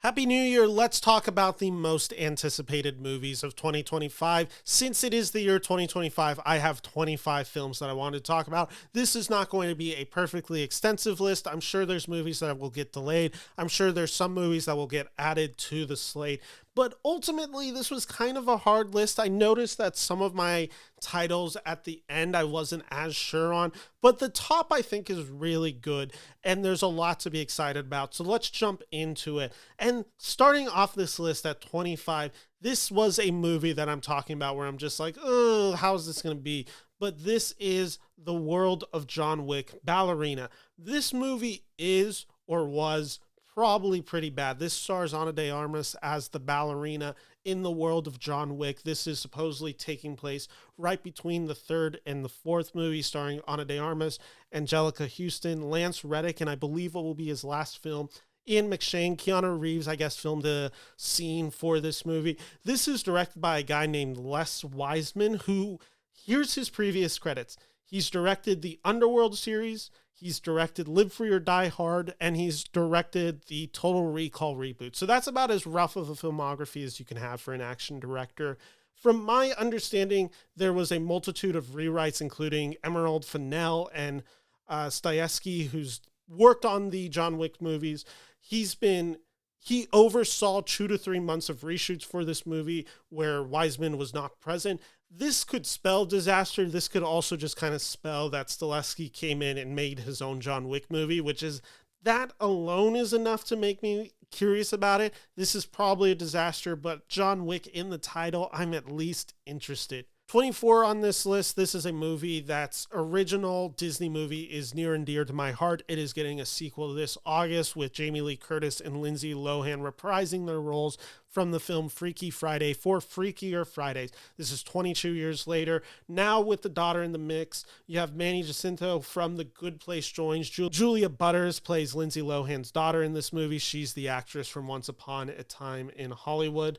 Happy New Year. Let's talk about the most anticipated movies of 2025. Since it is the year 2025, I have 25 films that I wanted to talk about. This is not going to be a perfectly extensive list. I'm sure there's movies that will get delayed. I'm sure there's some movies that will get added to the slate. But ultimately, this was kind of a hard list. I noticed that some of my titles at the end I wasn't as sure on, but the top I think is really good, and there's a lot to be excited about. So let's jump into it. And starting off this list at 25, this was a movie that I'm talking about where I'm just like, oh, how's this going to be? But this is The World of John Wick, Ballerina. This movie is or was probably pretty bad. This stars Ana de Armas as the ballerina in the world of John Wick. This is supposedly taking place right between the third and the fourth movie, starring Ana de Armas, Angelica Houston, Lance Reddick, and I believe what will be his last film, Ian McShane. Keanu Reeves, I guess, filmed a scene for this movie. This is directed by a guy named Les Wiseman, who, here's his previous credits. He's directed the Underworld series, he's directed Live Free or Die Hard, and he's directed the Total Recall reboot. So that's about as rough of a filmography as you can have for an action director. From my understanding, there was a multitude of rewrites, including Emerald Fennell and Stahelski, who's worked on the John Wick movies. He oversaw 2 to 3 months of reshoots for this movie where Wiseman was not present. This could spell disaster. This could also just kind of spell that Stahelski came in and made his own John Wick movie, which is, that alone is enough to make me curious about it. This is probably a disaster, but John Wick in the title, I'm at least interested. 24 on this list, this is a movie that's original Disney movie, is near and dear to my heart. It is getting a sequel this August with Jamie Lee Curtis and Lindsay Lohan reprising their roles from the film Freaky Friday for Freakier Fridays. This is 22 years later. Now with the daughter in the mix, you have Manny Jacinto from The Good Place joins. Julia Butters plays Lindsay Lohan's daughter in this movie. She's the actress from Once Upon a Time in Hollywood.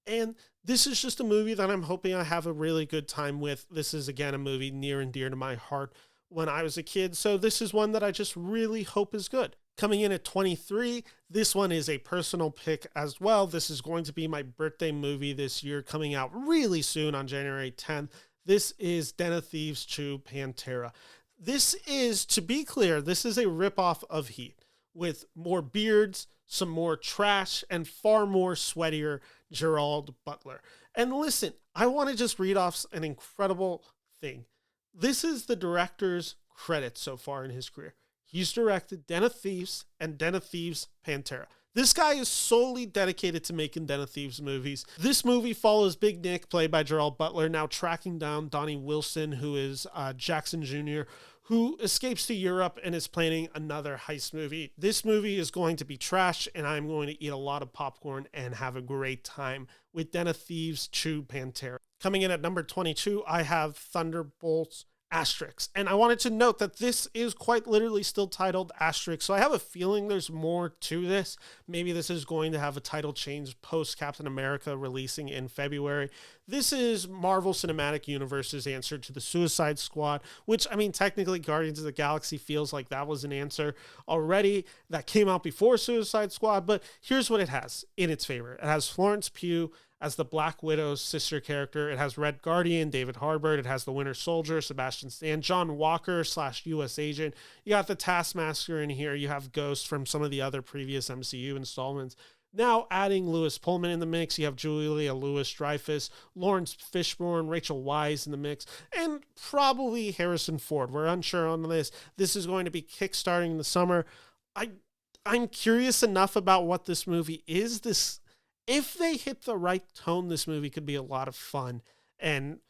And this is just a movie that I'm hoping I have a really good time with. This is, again, a movie near and dear to my heart when I was a kid. So this is one that I just really hope is good. Coming in at 23, this one is a personal pick as well. This is going to be my birthday movie this year, coming out really soon on January 10th. This is Den of Thieves 2 Pantera. This is, to be clear, this is a ripoff of Heat with more beards, some more trash, and far more sweatier Gerald Butler. And listen, I want to just read off an incredible thing. This is the director's credits so far in his career. He's directed Den of Thieves and Den of Thieves Pantera. This guy is solely dedicated to making Den of Thieves movies. This movie follows Big Nick, played by Gerald Butler, now tracking down Donnie Wilson, who is Jackson Jr., who escapes to Europe and is planning another heist movie. This movie is going to be trash, and I'm going to eat a lot of popcorn and have a great time with Den of Thieves 2 Pantera. Coming in at number 22, I have Thunderbolts Asterix. And I wanted to note that this is quite literally still titled Asterix, so I have a feeling there's more to this. Maybe this is going to have a title change post Captain America releasing in February. This is Marvel Cinematic Universe's answer to the Suicide Squad, which, I mean, technically Guardians of the Galaxy feels like that was an answer already that came out before Suicide Squad, but here's what it has in its favor. It has Florence Pugh as the Black Widow's sister character. It has Red Guardian, David Harbour. It has the Winter Soldier, Sebastian Stan, John Walker / U.S. Agent. You got the Taskmaster in here. You have Ghost from some of the other previous MCU installments. Now adding Lewis Pullman in the mix, you have Julia Louis-Dreyfus, Lawrence Fishburne, Rachel Weisz in the mix, and probably Harrison Ford. We're unsure on this. This is going to be kickstarting in the summer. I'm curious enough about what this movie is. If they hit the right tone, this movie could be a lot of fun. And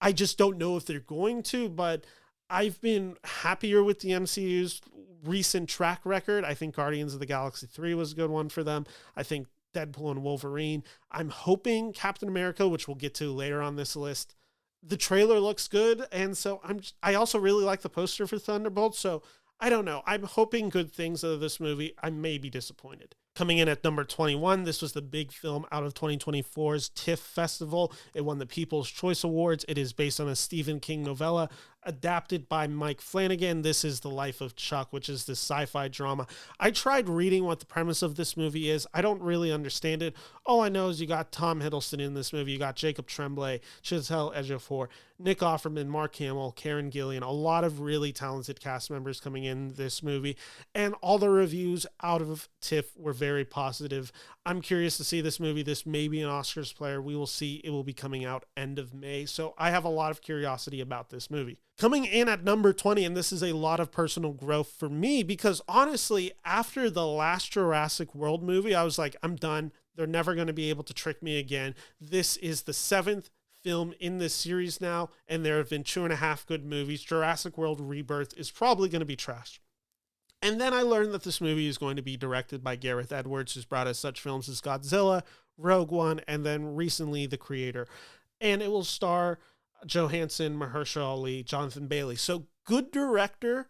I just don't know if they're going to, but I've been happier with the MCU's recent track record. I think Guardians of the Galaxy 3 was a good one for them. I think Deadpool and Wolverine. I'm hoping Captain America, which we'll get to later on this list. The trailer looks good, and so I also really like the poster for Thunderbolts, so I don't know. I'm hoping good things out of this movie. I may be disappointed. Coming in at number 21, this was the big film out of 2024's TIFF Festival. It won the People's Choice Awards. It is based on a Stephen King novella adapted by Mike Flanagan. This is The Life of Chuck, which is this sci-fi drama. I tried reading what the premise of this movie is. I don't really understand it. All I know is you got Tom Hiddleston in this movie. You got Jacob Tremblay, Chiwetel Ejiofor, Nick Offerman, Mark Hamill, Karen Gillan, a lot of really talented cast members coming in this movie. And all the reviews out of TIFF were very positive. I'm curious to see this movie. This may be an Oscars player. We will see. It will be coming out end of May. So I have a lot of curiosity about this movie. Coming in at number 20, and this is a lot of personal growth for me because honestly, after the last Jurassic World movie, I was like, I'm done. They're never going to be able to trick me again. This is the 7th film in this series now, and there have been 2.5 good movies. Jurassic World Rebirth is probably going to be trash. And then I learned that this movie is going to be directed by Gareth Edwards, who's brought us such films as Godzilla, Rogue One, and then recently The Creator. And it will star Johansson, Mahershala Ali, Jonathan Bailey. So good director,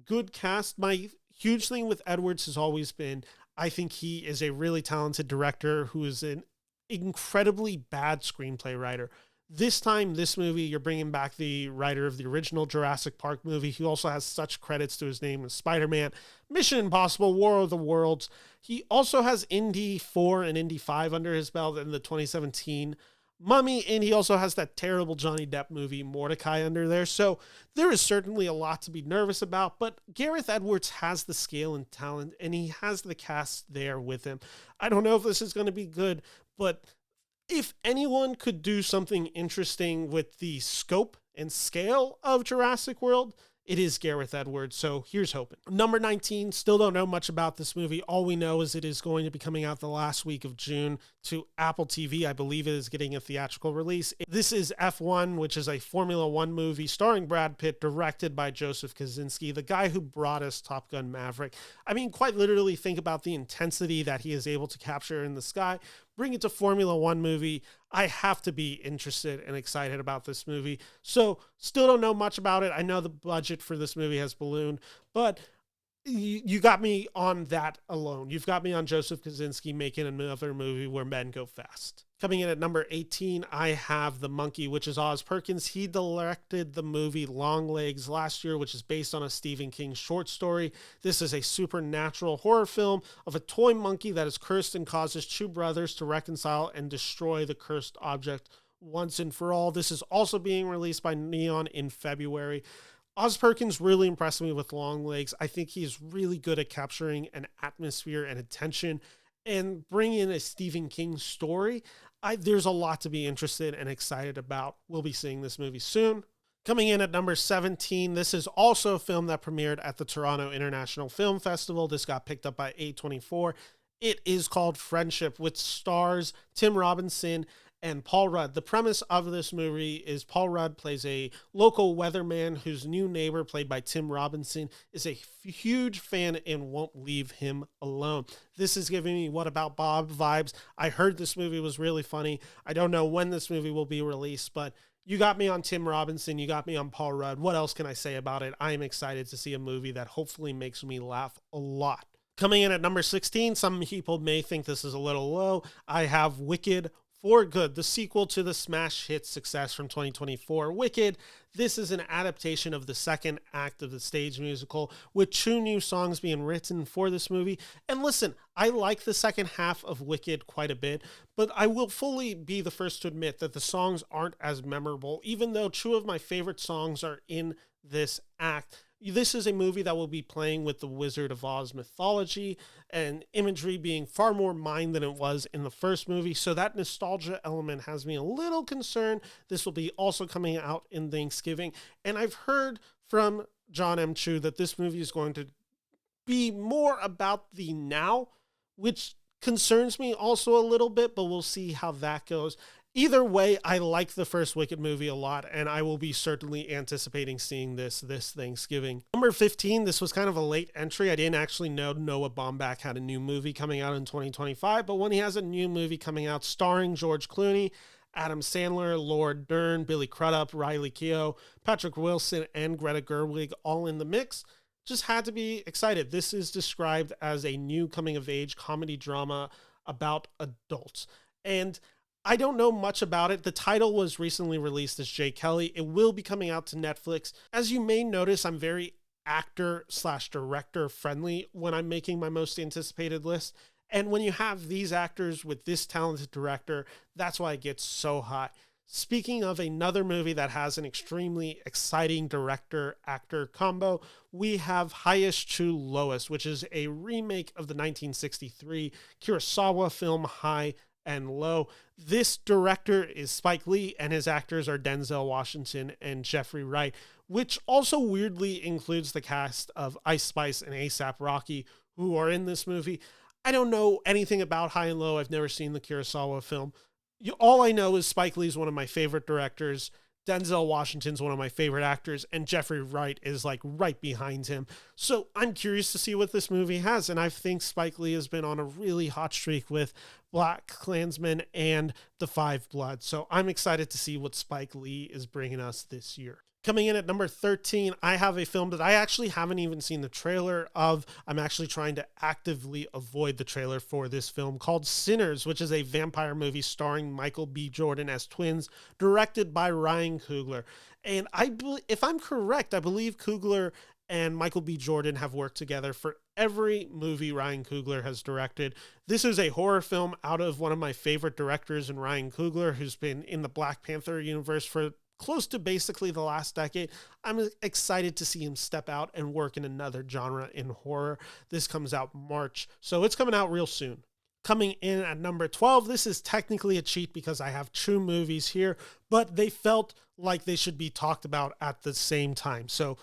good cast. My huge thing with Edwards has always been, I think he is a really talented director who is an incredibly bad screenplay writer. This time, this movie, you're bringing back the writer of the original Jurassic Park movie. He also has such credits to his name as Spider-Man, Mission Impossible, War of the Worlds. He also has Indy 4 and Indy 5 under his belt in the 2017 Mummy, and he also has that terrible Johnny Depp movie, Mordecai, under there. So there is certainly a lot to be nervous about, but Gareth Edwards has the scale and talent, and he has the cast there with him. I don't know if this is going to be good, but if anyone could do something interesting with the scope and scale of Jurassic World, it is Gareth Edwards, so here's hoping. Number 19, still don't know much about this movie. All we know is it is going to be coming out the last week of June to Apple TV. I believe it is getting a theatrical release. This is F1, which is a Formula One movie starring Brad Pitt, directed by Joseph Kosinski, the guy who brought us Top Gun Maverick. I mean, quite literally think about the intensity that he is able to capture in the sky. Bring it to Formula One movie. I have to be interested and excited about this movie. So still don't know much about it. I know the budget for this movie has ballooned, but you got me on that alone. You've got me on Joseph Kosinski making another movie where men go fast. Coming in at number 18, I have The Monkey, which is Oz Perkins. He directed the movie Long Legs last year, which is based on a Stephen King short story. This is a supernatural horror film of a toy monkey that is cursed and causes two brothers to reconcile and destroy the cursed object once and for all. This is also being released by Neon in February. Oz Perkins really impressed me with Long Legs. I think he's really good at capturing an atmosphere and attention and bringing in a Stephen King story. There's a lot to be interested and excited about. We'll be seeing this movie soon. Coming in at number 17, this is also a film that premiered at the Toronto International Film Festival. This got picked up by A24. It is called Friendship, which stars Tim Robinson and Paul Rudd. The premise of this movie is Paul Rudd plays a local weatherman whose new neighbor, played by Tim Robinson, is a huge fan and won't leave him alone. This is giving me What About Bob vibes. I heard this movie was really funny. I don't know when this movie will be released, but you got me on Tim Robinson. You got me on Paul Rudd. What else can I say about it? I am excited to see a movie that hopefully makes me laugh a lot. Coming in at number 16, some people may think this is a little low. I have Wicked for Good, the sequel to the smash hit success from 2024, Wicked. This is an adaptation of the second act of the stage musical, with 2 new songs being written for this movie. And listen, I like the second half of Wicked quite a bit, but I will fully be the first to admit that the songs aren't as memorable, even though 2 of my favorite songs are in this act. This is a movie that will be playing with the Wizard of Oz mythology and imagery being far more mine than it was in the first movie. So that nostalgia element has me a little concerned. This will be also coming out in Thanksgiving. And I've heard from John M. Chu that this movie is going to be more about the now, which concerns me also a little bit, but we'll see how that goes. Either way, I like the first Wicked movie a lot, and I will be certainly anticipating seeing this Thanksgiving. Number 15, this was kind of a late entry. I didn't actually know Noah Baumbach had a new movie coming out in 2025, but when he has a new movie coming out starring George Clooney, Adam Sandler, Laura Dern, Billy Crudup, Riley Keough, Patrick Wilson, and Greta Gerwig all in the mix, just had to be excited. This is described as a new coming of age comedy drama about adults. And I don't know much about it. The title was recently released as Jay Kelly. It will be coming out to Netflix. As you may notice, I'm very actor slash director friendly when I'm making my most anticipated list. And when you have these actors with this talented director, that's why it gets so high. Speaking of another movie that has an extremely exciting director-actor combo, we have Highest True Lowest, which is a remake of the 1963 Kurosawa film High and Low. This director is Spike Lee, and his actors are Denzel Washington and Jeffrey Wright, which also weirdly includes the cast of Ice Spice and A$AP Rocky, who are in this movie. I don't know anything about High and Low. I've never seen the Kurosawa film. All I know is Spike Lee is one of my favorite directors. Denzel Washington's one of my favorite actors, and Jeffrey Wright is like right behind him. So I'm curious to see what this movie has. And I think Spike Lee has been on a really hot streak with Black Klansman and The Five Bloods. So I'm excited to see what Spike Lee is bringing us this year. Coming in at number 13, I have a film that I actually haven't even seen the trailer of. I'm actually trying to actively avoid the trailer for this film called Sinners, which is a vampire movie starring Michael B. Jordan as twins, directed by Ryan Coogler. And if I'm correct, I believe Coogler and Michael B. Jordan have worked together for every movie Ryan Coogler has directed. This is a horror film out of one of my favorite directors in Ryan Coogler, who's been in the Black Panther universe for close to basically the last decade. I'm excited to see him step out and work in another genre in horror. This comes out March, so it's coming out real soon. Coming in at number 12, this is technically a cheat because I have two movies here, but they felt like they should be talked about at the same time. So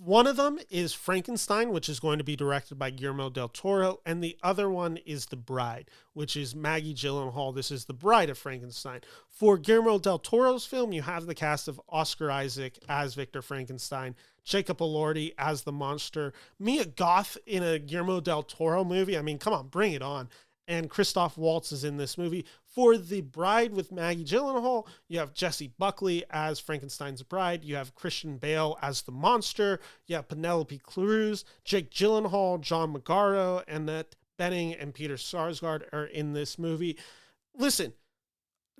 one of them is Frankenstein, which is going to be directed by Guillermo del Toro, and the other one is The Bride, which is Maggie Gyllenhaal. This is the bride of Frankenstein. For Guillermo del Toro's film, you have the cast of Oscar Isaac as Victor Frankenstein, Jacob Elordi as the monster, Mia Goth in a Guillermo del Toro movie. I mean, come on, bring it on. And Christoph Waltz is in this movie. For The Bride with Maggie Gyllenhaal, you have Jessie Buckley as Frankenstein's bride. You have Christian Bale as the monster. You have Penelope Cruz, Jake Gyllenhaal, John Magaro, Annette Bening, and Peter Sarsgaard are in this movie. Listen,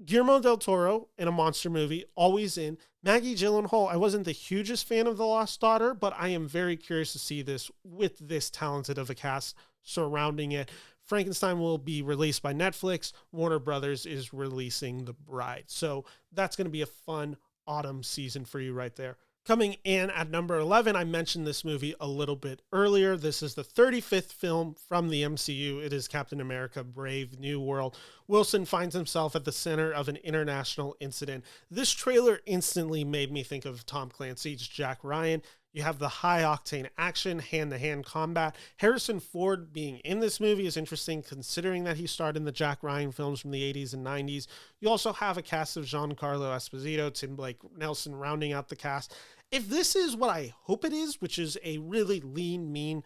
Guillermo del Toro in a monster movie, always in. Maggie Gyllenhaal, I wasn't the hugest fan of The Lost Daughter, but I am very curious to see this with this talented of a cast surrounding it. Frankenstein will be released by Netflix. Warner Brothers is releasing The Bride. So that's going to be a fun autumn season for you right there. Coming in at number 11, I mentioned this movie a little bit earlier. This is the 35th film from the MCU. It is Captain America: Brave New World. Wilson finds himself at the center of an international incident. This trailer instantly made me think of Tom Clancy's Jack Ryan. You have the high-octane action, hand-to-hand combat. Harrison Ford being in this movie is interesting considering that he starred in the Jack Ryan films from the 80s and 90s. You also have a cast of Giancarlo Esposito, Tim Blake Nelson rounding out the cast. If this is what I hope it is, which is a really lean, mean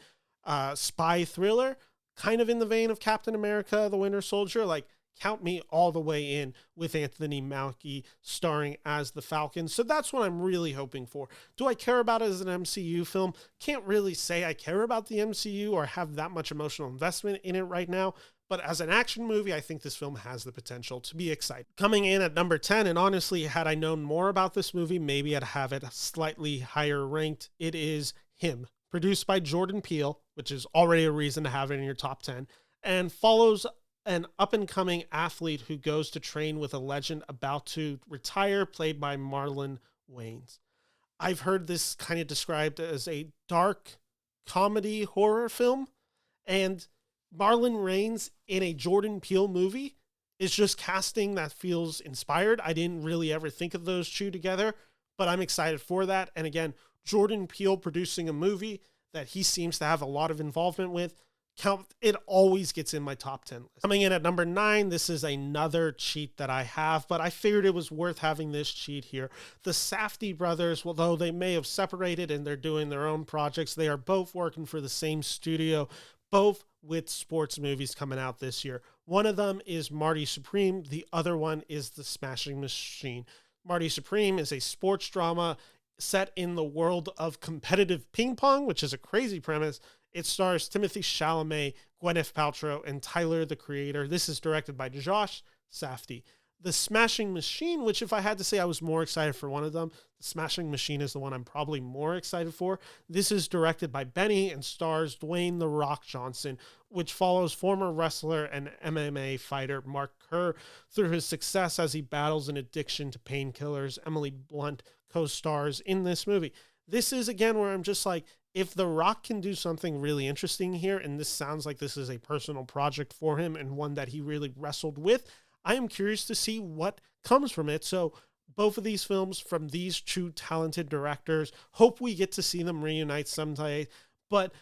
spy thriller, kind of in the vein of Captain America: The Winter Soldier, like, count me all the way in with Anthony Mackie starring as the Falcon. So that's what I'm really hoping for. Do I care about it as an MCU film? Can't really say I care about the MCU or have that much emotional investment in it right now. But as an action movie, I think this film has the potential to be exciting. Coming in at number 10, and honestly, had I known more about this movie, maybe I'd have it slightly higher ranked. It is Him, produced by Jordan Peele, which is already a reason to have it in your top 10, and follows an up-and-coming athlete who goes to train with a legend about to retire, played by Marlon Wayans. I've heard this kind of described as a dark comedy horror film, and Marlon Wayans in a Jordan Peele movie is just casting that feels inspired. I didn't really ever think of those two together, but I'm excited for that. And again, Jordan Peele producing a movie that he seems to have a lot of involvement with, it always gets in my top 10 list. Coming in at number 9, this is another cheat that I have, but I figured it was worth having this cheat here. The Safdie brothers, although they may have separated and they're doing their own projects, they are both working for the same studio, both with sports movies coming out this year. One of them is Marty Supreme. The other one is The Smashing Machine. Marty Supreme is a sports drama set in the world of competitive ping pong, which is a crazy premise. It stars Timothée Chalamet, Gwyneth Paltrow, and Tyler, the Creator. This is directed by Josh Safdie. The Smashing Machine, which if I had to say I was more excited for one of them, The Smashing Machine is the one I'm probably more excited for. This is directed by Benny and stars Dwayne "The Rock" Johnson, which follows former wrestler and MMA fighter Mark Kerr through his success as he battles an addiction to painkillers. Emily Blunt co-stars in this movie. This is, again, where I'm just like, if The Rock can do something really interesting here, and this sounds like this is a personal project for him and one that he really wrestled with, I am curious to see what comes from it. So both of these films from these two talented directors, hope we get to see them reunite someday, but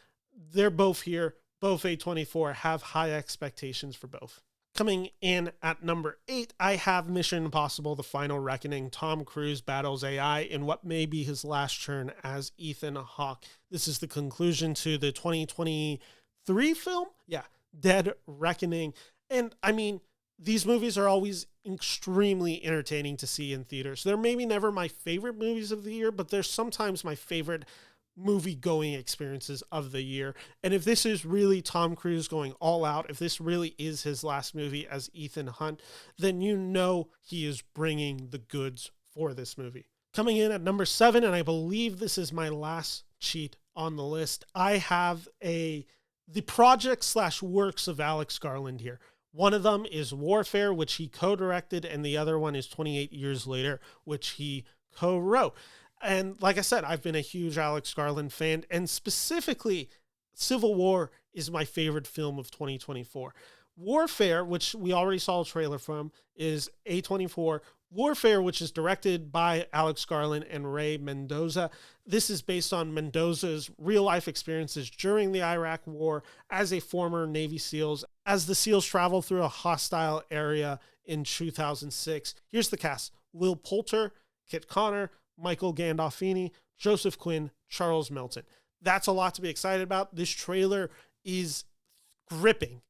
they're both here, both A24, have high expectations for both. Coming in at number 8, I have Mission Impossible: The Final Reckoning. Tom Cruise battles AI in what may be his last turn as Ethan Hawke. This is the conclusion to the 2023 film. Yeah, Dead Reckoning. And I mean, these movies are always extremely entertaining to see in theaters. They're maybe never my favorite movies of the year, but they're sometimes my favorite movie-going experiences of the year. And if this is really Tom Cruise going all out, if this really is his last movie as Ethan Hunt, then you know he is bringing the goods for this movie. Coming in at number 7, and I believe this is my last cheat on the list, I have the project/works of Alex Garland here. One of them is Warfare, which he co-directed, and the other one is 28 Years Later, which he co-wrote. And like I said, I've been a huge Alex Garland fan, and specifically Civil War is my favorite film of 2024. Warfare, which we already saw a trailer from, is A24. Warfare, which is directed by Alex Garland and Ray Mendoza. This is based on Mendoza's real-life experiences during the Iraq War as a former Navy SEALs, as the SEALs travel through a hostile area in 2006. Here's the cast: Will Poulter, Kit Connor, Michael Gandolfini, Joseph Quinn, Charles Melton. That's a lot to be excited about. This trailer is gripping.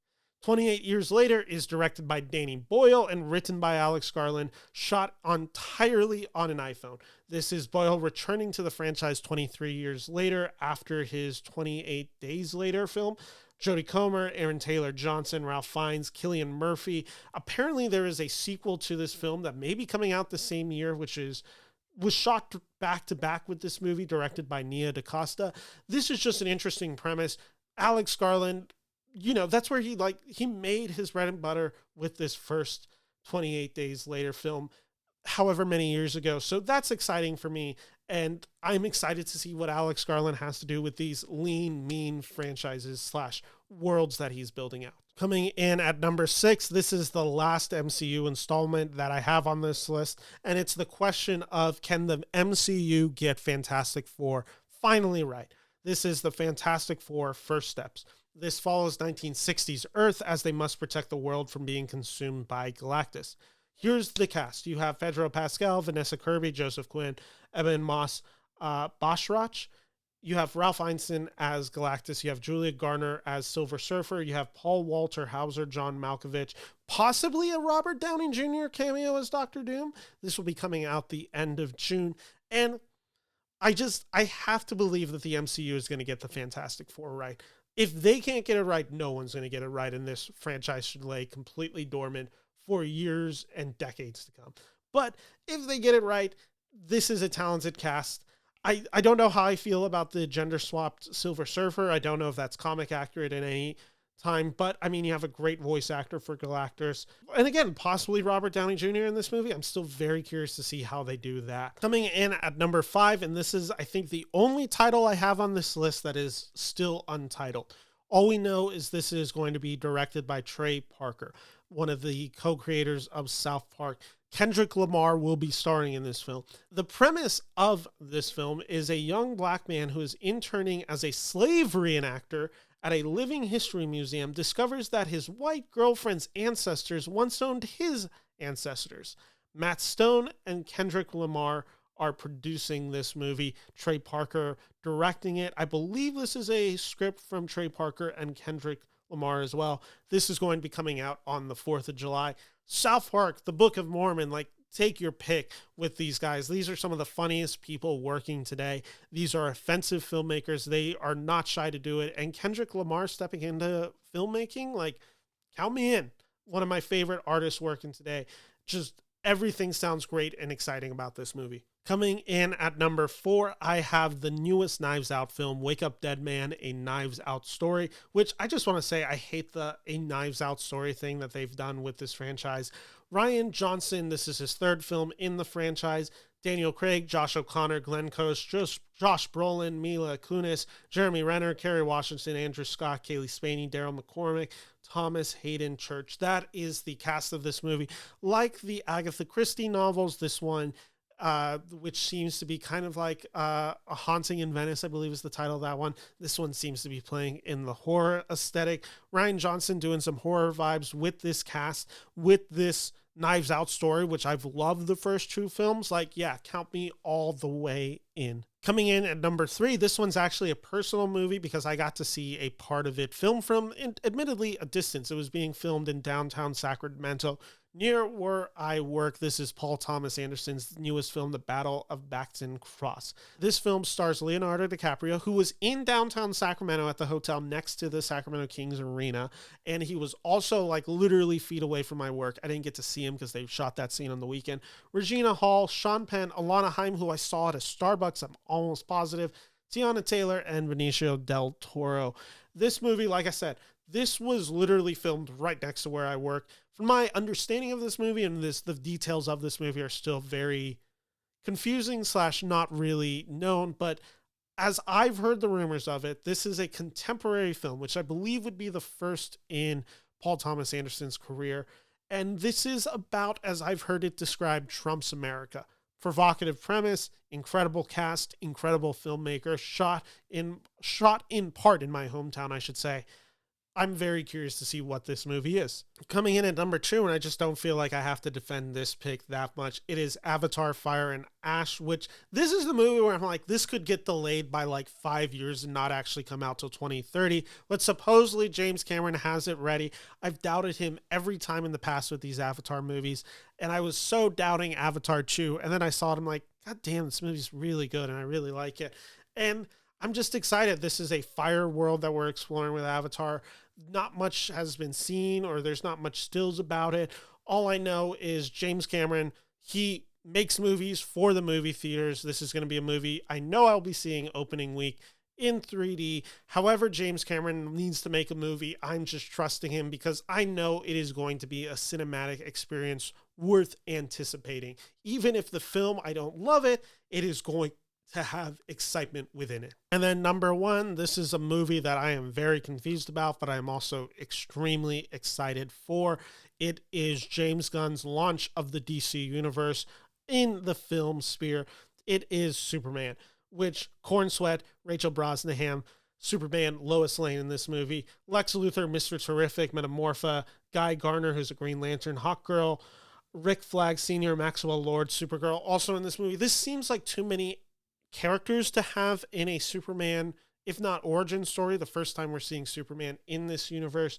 28 Years Later is directed by Danny Boyle and written by Alex Garland, shot entirely on an iPhone. This is Boyle returning to the franchise 23 years later after his 28 Days Later film. Jodie Comer, Aaron Taylor Johnson, Ralph Fiennes, Cillian Murphy. Apparently there is a sequel to this film that may be coming out the same year, which was shot back to back with this movie, directed by Nia DaCosta. This is just an interesting premise. Alex Garland, you know, that's where he made his bread and butter with this first 28 Days Later film, however many years ago. So that's exciting for me. And I'm excited to see what Alex Garland has to do with these lean, mean franchises / worlds that he's building out. Coming in at number 6, this is the last MCU installment that I have on this list. And it's the question of, can the MCU get Fantastic Four finally right? This is the Fantastic Four First Steps. This follows 1960s Earth as they must protect the world from being consumed by Galactus. Here's the cast. You have Pedro Pascal, Vanessa Kirby, Joseph Quinn, Ebon Moss-Bachrach. You have Ralph Ineson as Galactus. You have Julia Garner as Silver Surfer. You have Paul Walter Hauser, John Malkovich, possibly a Robert Downey Jr. cameo as Doctor Doom. This will be coming out the end of June. And I have to believe that the MCU is going to get the Fantastic Four right. If they can't get it right, no one's going to get it right, and this franchise should lay completely dormant for years and decades to come. But if they get it right, this is a talented cast. I don't know how I feel about the gender-swapped Silver Surfer. I don't know if that's comic accurate in any time, but I mean, you have a great voice actor for Galactus. And again, possibly Robert Downey Jr. in this movie. I'm still very curious to see how they do that. Coming in at number 5, and this is, I think, the only title I have on this list that is still untitled. All we know is this is going to be directed by Trey Parker, one of the co-creators of South Park. Kendrick Lamar will be starring in this film. The premise of this film is a young black man who is interning as a slave reenactor at a living history museum discovers that his white girlfriend's ancestors once owned his ancestors. Matt Stone and Kendrick Lamar are producing this movie. Trey Parker directing it. I believe this is a script from Trey Parker and Kendrick Lamar as well. This is going to be coming out on the 4th of July. South Park, the Book of Mormon, like, take your pick with these guys. These are some of the funniest people working today. These are offensive filmmakers. They are not shy to do it. And Kendrick Lamar stepping into filmmaking, like, count me in. One of my favorite artists working today. Just everything sounds great and exciting about this movie. Coming in at number 4, I have the newest Knives Out film, Wake Up Dead Man, a Knives Out story, which I just want to say I hate the a Knives Out story thing that they've done with this franchise. Rian Johnson, this is his 3rd film in the franchise. Daniel Craig, Josh O'Connor, Glenn Close, Josh Brolin, Mila Kunis, Jeremy Renner, Kerry Washington, Andrew Scott, Kaylee Spaney, Daryl McCormick, Thomas Hayden Church. That is the cast of this movie. Like the Agatha Christie novels, this one, which seems to be kind of like A Haunting in Venice, I believe is the title of that one. This one seems to be playing in the horror aesthetic. Rian Johnson doing some horror vibes with this cast, with this Knives Out story, which I've loved the first 2 films. Like, yeah, count me all the way in. Coming in at number 3, this one's actually a personal movie because I got to see a part of it filmed from, admittedly, a distance. It was being filmed in downtown Sacramento, near where I work. This is Paul Thomas Anderson's newest film, The Battle of Baxton Cross. This film stars Leonardo DiCaprio, who was in downtown Sacramento at the hotel next to the Sacramento Kings Arena, and he was also like literally feet away from my work. I didn't get to see him because they shot that scene on the weekend. Regina Hall, Sean Penn, Alana Haim, who I saw at a Starbucks, I'm almost positive, Tiana Taylor, and Benicio del Toro. This movie, like I said, this was literally filmed right next to where I work. From my understanding of this movie, and the details of this movie are still very confusing / not really known, but as I've heard the rumors of it, this is a contemporary film, which I believe would be the first in Paul Thomas Anderson's career. And this is about, as I've heard it described, Trump's America. Provocative premise, incredible cast, incredible filmmaker, shot in part in my hometown, I should say. I'm very curious to see what this movie is. Coming in at number 2, and I just don't feel like I have to defend this pick that much, it is Avatar Fire and Ash, which this is the movie where I'm like, this could get delayed by like 5 years and not actually come out till 2030. But supposedly James Cameron has it ready. I've doubted him every time in the past with these Avatar movies, and I was so doubting Avatar 2, and then I saw it, I'm like, God damn, this movie's really good, and I really like it. And I'm just excited. This is a fire world that we're exploring with Avatar. Not much has been seen, or there's not much stills about it. All I know is James Cameron, he makes movies for the movie theaters. This is going to be a movie I know I'll be seeing opening week in 3D. However James Cameron needs to make a movie, I'm just trusting him because I know it is going to be a cinematic experience worth anticipating. Even if the film, I don't love it, it is going to have excitement within it. And then number 1, this is a movie that I am very confused about, but I am also extremely excited for. It is James Gunn's launch of the DC universe in the film sphere. It is Superman, which Corn Sweat, Rachel Brosnahan, Superman, Lois Lane in this movie, Lex Luthor, Mr. Terrific, Metamorpha, Guy Garner, who's a Green Lantern, Hawkgirl, Rick Flag Sr., Maxwell Lord, Supergirl, also in this movie. This seems like too many characters to have in a Superman, if not origin story, the first time we're seeing Superman in this universe.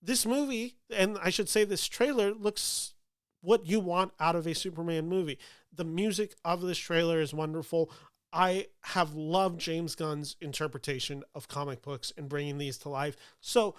This movie, and I should say this trailer, looks what you want out of a Superman movie. The music of this trailer is wonderful. I have loved James Gunn's interpretation of comic books and bringing these to life. So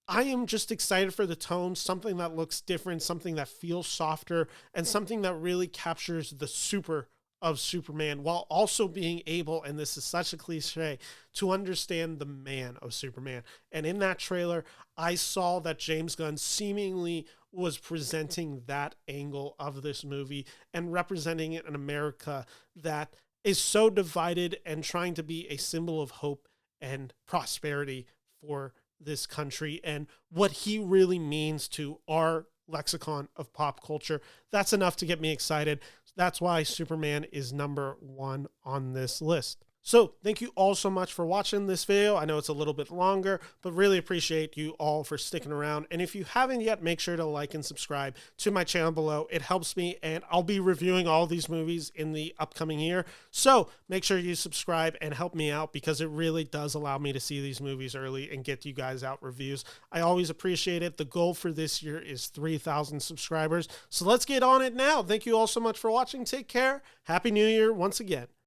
I am just excited for the tone, something that looks different, something that feels softer, and something that really captures the super of Superman while also being able, and this is such a cliche, to understand the man of Superman. And in that trailer, I saw that James Gunn seemingly was presenting that angle of this movie and representing it in America that is so divided and trying to be a symbol of hope and prosperity for this country and what he really means to our lexicon of pop culture. That's enough to get me excited. That's why Superman is number 1 on this list. So thank you all so much for watching this video. I know it's a little bit longer, but really appreciate you all for sticking around. And if you haven't yet, make sure to like and subscribe to my channel below. It helps me, and I'll be reviewing all these movies in the upcoming year. So make sure you subscribe and help me out, because it really does allow me to see these movies early and get you guys out reviews. I always appreciate it. The goal for this year is 3,000 subscribers. So let's get on it now. Thank you all so much for watching. Take care. Happy New Year once again.